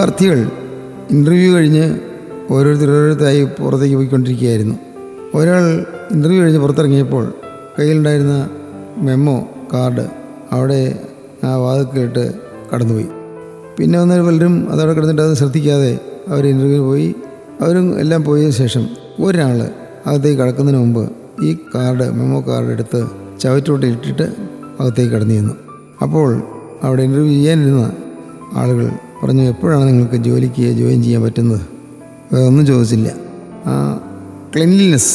ഉദ്യോഗാർത്ഥികൾ ഇൻ്റർവ്യൂ കഴിഞ്ഞ് ഓരോരുത്തരായി പുറത്തേക്ക് പോയിക്കൊണ്ടിരിക്കുകയായിരുന്നു. ഒരാൾ ഇൻ്റർവ്യൂ കഴിഞ്ഞ് പുറത്തിറങ്ങിയപ്പോൾ കയ്യിലുണ്ടായിരുന്ന മെമ്മോ കാർഡ് അവിടെ ആ വാതിൽക്കിട്ട് കടന്നുപോയി. പിന്നെ വന്നവർ പലരും അതവിടെ കിടന്നിട്ട് അത് ശ്രദ്ധിക്കാതെ അവർ ഇൻ്റർവ്യൂ പോയി. അവരും എല്ലാം പോയതിനു ശേഷം ഒരാൾ അകത്തേക്ക് കടക്കുന്നതിന് മുമ്പ് ഈ മെമ്മോ കാർഡ് എടുത്ത് ചവറ്റോട്ട് ഇട്ടിട്ട് അകത്തേക്ക് കടന്നു ചെന്നു. അപ്പോൾ അവിടെ ഇൻ്റർവ്യൂ ചെയ്യാനിരുന്ന ആളുകൾ പറഞ്ഞു, എപ്പോഴാണ് നിങ്ങൾക്ക് ജോലിക്ക് ജോയിൻ ചെയ്യാൻ പറ്റുന്നത്? ഒന്നും ചോദിച്ചില്ല. ആ ക്ലീൻലിനെസ്,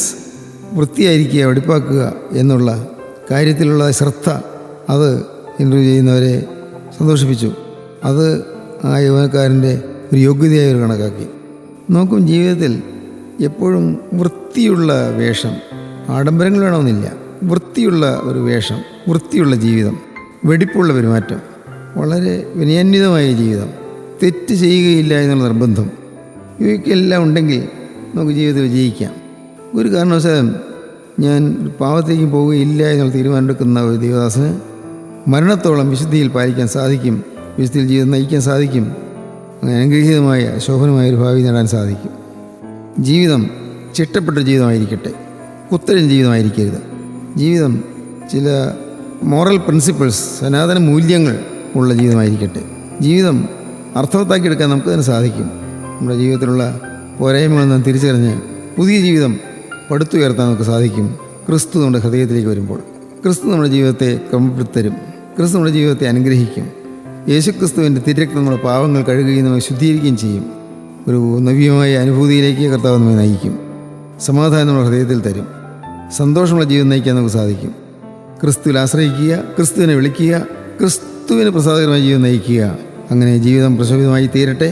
വൃത്തിയായിരിക്കുക, വെടിപ്പാക്കുക എന്നുള്ള കാര്യത്തിലുള്ള ശ്രദ്ധ അത് ഇൻ്റർവ്യൂ ചെയ്യുന്നവരെ സന്തോഷിപ്പിച്ചു. അത് ആ യുവനക്കാരൻ്റെ ഒരു യോഗ്യതയായി ഒരു കണക്കാക്കി. നോക്കും, ജീവിതത്തിൽ എപ്പോഴും വൃത്തിയുള്ള വേഷം, ആഡംബരങ്ങൾ വേണമെന്നില്ല, വൃത്തിയുള്ള ഒരു വേഷം, വൃത്തിയുള്ള ജീവിതം, വെടിപ്പുള്ള പെരുമാറ്റം, വളരെ വിനയാന്വിതമായ ജീവിതം, തെറ്റ് ചെയ്യുകയില്ല എന്നുള്ള നിർബന്ധം, ഇവയ്ക്കെല്ലാം ഉണ്ടെങ്കിൽ നമുക്ക് ജീവിതത്തിൽ വിജയിക്കാം. ഒരു കാരണവശാലും ഞാൻ പാവത്തേക്കും പോവുകയില്ല എന്നുള്ള തീരുമാനമെടുക്കുന്ന ഒരു ദേവദാസന് മരണത്തോളം വിശുദ്ധിയിൽ പാലിക്കാൻ സാധിക്കും, വിശുദ്ധിയിൽ ജീവിതം നയിക്കാൻ സാധിക്കും. അങ്ങനെ അനുഗ്രഹീതമായ ശോഭനമായ ഒരു ഭാവി നേടാൻ സാധിക്കും. ജീവിതം ചിട്ടപ്പെട്ട ജീവിതമായിരിക്കട്ടെ, കുത്തഴിഞ്ഞ ജീവിതമായിരിക്കരുത്. ജീവിതം ചില മോറൽ പ്രിൻസിപ്പിൾസ്, സനാതന മൂല്യങ്ങൾ ഉള്ള ജീവിതമായിരിക്കട്ടെ. ജീവിതം അർത്ഥവത്താക്കിയെടുക്കാൻ നമുക്ക് തന്നെ സാധിക്കും. നമ്മുടെ ജീവിതത്തിലുള്ള പോരായ്മകൾ നാം തിരിച്ചറിഞ്ഞ് പുതിയ ജീവിതം പടുത്തുയർത്താൻ നമുക്ക് സാധിക്കും. ക്രിസ്തു നമ്മുടെ ഹൃദയത്തിലേക്ക് വരുമ്പോൾ ക്രിസ്തു നമ്മുടെ ജീവിതത്തെ ക്രമപ്പെടുത്തരും. ക്രിസ്തു നമ്മുടെ ജീവിതത്തെ അനുഗ്രഹിക്കും. യേശുക്രിസ്തുവിൻ്റെ തിരക്തം നമ്മുടെ പാവങ്ങൾ കഴുകുകയും നമ്മെ ശുദ്ധീകരിക്കുകയും ചെയ്യും. ഒരു നവ്യമായ അനുഭൂതിയിലേക്ക് കർത്താവ് നമ്മെ നയിക്കും. സമാധാനം നമ്മുടെ ഹൃദയത്തിൽ തരും. സന്തോഷമുള്ള ജീവിതം നയിക്കാൻ നമുക്ക് സാധിക്കും. ക്രിസ്തുവിൽ ആശ്രയിക്കുക, ക്രിസ്തുവിനെ വിളിക്കുക, ക്രിസ്തുവിന് പ്രസാദകരമായ ജീവിതം നയിക്കുക. അങ്ങനെ ജീവിതം പ്രശോഭിതമായി തീരട്ടെ.